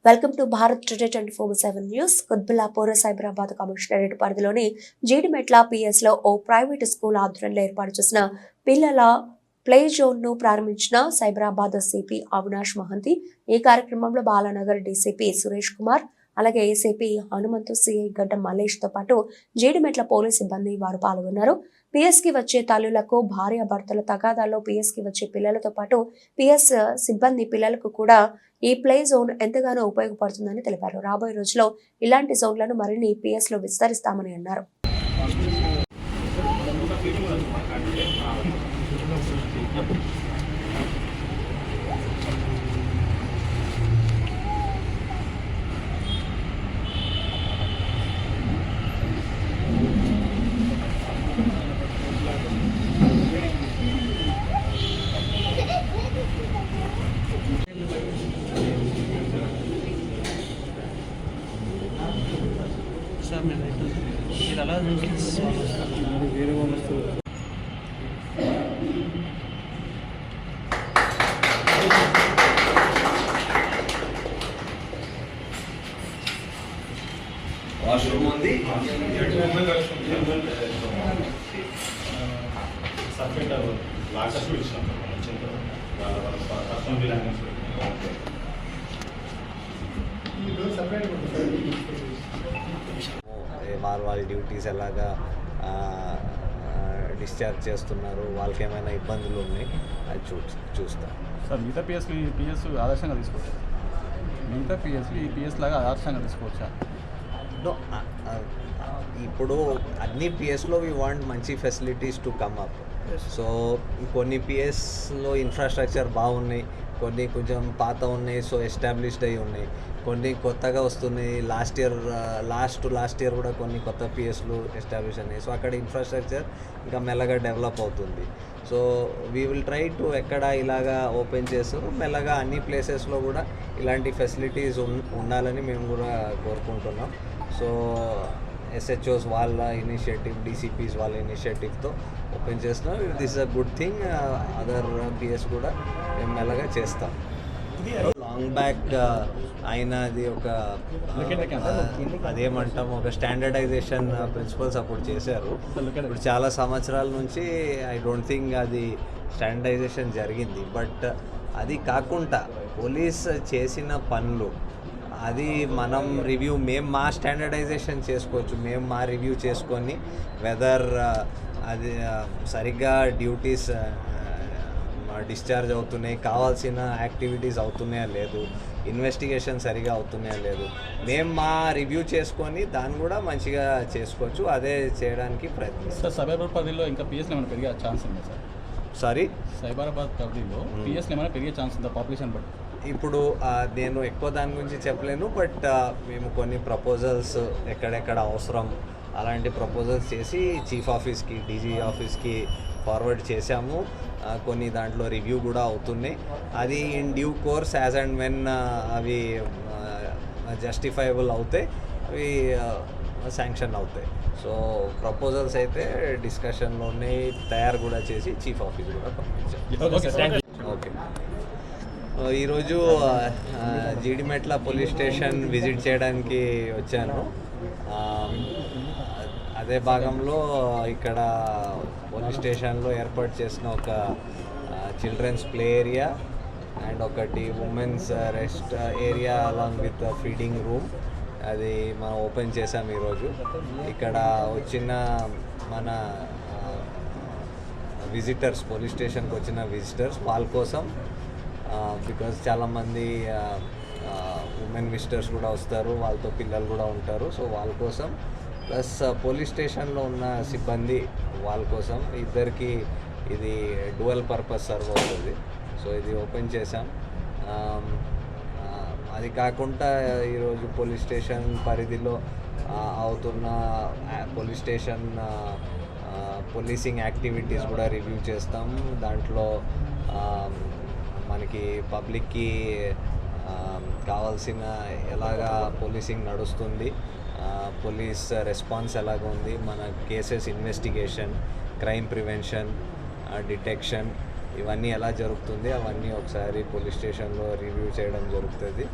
Welcome to Bharat today 24/7 news. Quthbullapur Cyberabad commissionerate పరిధిలోని Jeedimetla PS లో ఓ private school ఆధ్వర్యంలో ఏర్పాటు చేసిన పిల్లల ప్లే జోన్ ను ప్రారంభించిన సైబరాబాద్ సిపి అవినాష్ మహంతి. ఈ కార్యక్రమంలో బాలానగర్ డీసీపీ సురేష్ కుమార్, అలాగే ఏసీపీ హనుమంతు, సిఐ గడ్డ మల్లేష్ తో పాటు జీడిమెట్ల పోలీస్ సిబ్బంది వారు పాల్గొన్నారు. పిఎస్ కి వచ్చే తల్లులకు, భార్యాభర్తల తగాదాల్లో పిఎస్ కి వచ్చే పిల్లలతో పాటు పిఎస్ సిబ్బంది పిల్లలకు కూడా ఈ ప్లే జోన్ ఎంతగానో ఉపయోగపడుతుందని తెలిపారు. రాబోయే రోజుల్లో ఇలాంటి జోన్లను మరిన్ని పిఎస్ లో విస్తరిస్తామని అన్నారు. వాష్రూమ్ ఉంది. వాళ్ళ డ్యూటీస్ ఎలాగా డిశ్చార్జ్ చేస్తున్నారు, వాళ్ళకి ఏమైనా ఇబ్బందులు ఉన్నాయి అది చూస్తాం సార్. మిగతా పిఎస్ ఆదర్శంగా తీసుకోవచ్చు. మిగతా ఈ పిఎస్ లాగా ఆదర్శంగా తీసుకోవచ్చా? ఇప్పుడు అన్ని పిఎస్లో వీ వాంట్ మంచి facilities to come up. So కొన్ని పిఎస్లో ఇన్ఫ్రాస్ట్రక్చర్ బాగున్నాయి, కొన్ని కొంచెం పాత ఉన్నాయి, సో ఎస్టాబ్లిష్డ్ అయి ఉన్నాయి, కొన్ని కొత్తగా వస్తున్నాయి. లాస్ట్ ఇయర్ కూడా కొన్ని కొత్త పిఎస్లు ఎస్టాబ్లిష్ అయినాయి. సో అక్కడ ఇన్ఫ్రాస్ట్రక్చర్ ఇంకా మెల్లగా డెవలప్ అవుతుంది. So we will try to ఎక్కడ ఇలాగా ఓపెన్ చేస్తారు మెల్లగా అన్ని ప్లేసెస్లో కూడా ఇలాంటి ఫెసిలిటీస్ ఉండాలని మేము కూడా కోరుకుంటున్నాం. సో ఎస్హెచ్ఓస్ వాళ్ళ ఇనిషియేటివ్, డీసీపీస్ వాళ్ళ ఇనిషియేటివ్తో ఓపెన్ చేస్తున్నాం. This is a good thing. Other PS కూడా మేము మెల్లగా చేస్తాం. లాంగ్ బ్యాక్ అయినది ఒక అదేమంటాం, ఒక స్టాండర్డైజేషన్ ప్రిన్సిపల్స్ అప్పుడు చేశారు. ఇప్పుడు చాలా సంవత్సరాల నుంచి ఐ డోంట్ థింక్ అది స్టాండర్డైజేషన్ జరిగింది. బట్ అది కాకుండా పోలీస్ చేసిన పనులు అది మనం మేము మా స్టాండర్డైజేషన్ చేసుకోవచ్చు. మేము మా రివ్యూ చేసుకొని వెదర్ అది సరిగ్గా డ్యూటీస్ డిశ్చార్జ్ అవుతున్నాయి, కావాల్సిన యాక్టివిటీస్ అవుతున్నాయా లేదు, ఇన్వెస్టిగేషన్ సరిగా అవుతున్నాయా లేదు, మేము మా రివ్యూ చేసుకొని దాన్ని కూడా మంచిగా చేసుకోవచ్చు. అదే చేయడానికి ప్రయత్నిస్తాం. సైబరాబాద్ పరిధిలో ఇంకా పిఎస్లు ఏమైనా పెరిగే ఛాన్స్ ఉందా సార్? సారీ, సైబరాబాద్ పరిధిలో పిఎస్లు ఏమైనా పెరిగే ఛాన్స్ ఉందా పాపులేషన్ బట్టి? ఇప్పుడు నేను ఎక్కువ దాని గురించి చెప్పలేను. బట్ మేము కొన్ని ప్రపోజల్స్ ఎక్కడెక్కడ అవసరం అలాంటి ప్రపోజల్స్ చేసి చీఫ్ ఆఫీస్కి, డీజీ ఆఫీస్కి ఫార్వర్డ్ చేశాము. కొన్ని దాంట్లో రివ్యూ కూడా అవుతున్నాయి. అది in due course as and when అవి జస్టిఫైబుల్ అవుతాయి, అవి శాంక్షన్ అవుతాయి. సో ప్రపోజల్స్ అయితే డిస్కషన్లోనే తయారు కూడా చేసి చీఫ్ ఆఫీస్ కూడా పంపించాం. ఓకే, ఈరోజు జీడిమెట్ల పోలీస్ స్టేషన్ విజిట్ చేయడానికి వచ్చాను. అదే భాగంలో ఇక్కడ పోలీస్ స్టేషన్లో ఏర్పాటు చేసిన ఒక చిల్డ్రన్స్ ప్లే ఏరియా అండ్ ఒకటి women's rest area along with feeding room అది మనం ఓపెన్ చేసాం ఈరోజు. ఇక్కడ వచ్చిన మన విజిటర్స్, పోలీస్ స్టేషన్కి వచ్చిన విజిటర్స్ వాళ్ళ కోసం, బికాజ్ చాలామంది ఉమెన్ విజిటర్స్ కూడా వస్తారు, వాళ్ళతో పిల్లలు కూడా ఉంటారు. సో వాళ్ళ కోసం ప్లస్ పోలీస్ స్టేషన్లో ఉన్న సిబ్బంది వాళ్ళ కోసం ఇద్దరికి ఇది డ్యువల్ పర్పస్ సర్వ్ అవుతుంది. సో ఇది ఓపెన్ చేసాం. అది కాకుండా ఈరోజు పోలీస్ స్టేషన్ పరిధిలో అవుతున్న పోలీస్ స్టేషన్ పోలీసింగ్ యాక్టివిటీస్ కూడా రివ్యూ చేస్తాం. దాంట్లో మనకి పబ్లిక్కి కావాల్సిన ఎలాగా పోలీసింగ్ నడుస్తుంది, పోలీస్ రెస్పాన్స్ ఎలాగ ఉంది, మన cases investigation, crime prevention, detection ఇవన్నీ ఎలా జరుగుతుంది అవన్నీ ఒకసారి పోలీస్ స్టేషన్లో రివ్యూ చేయడం జరుగుతుంది.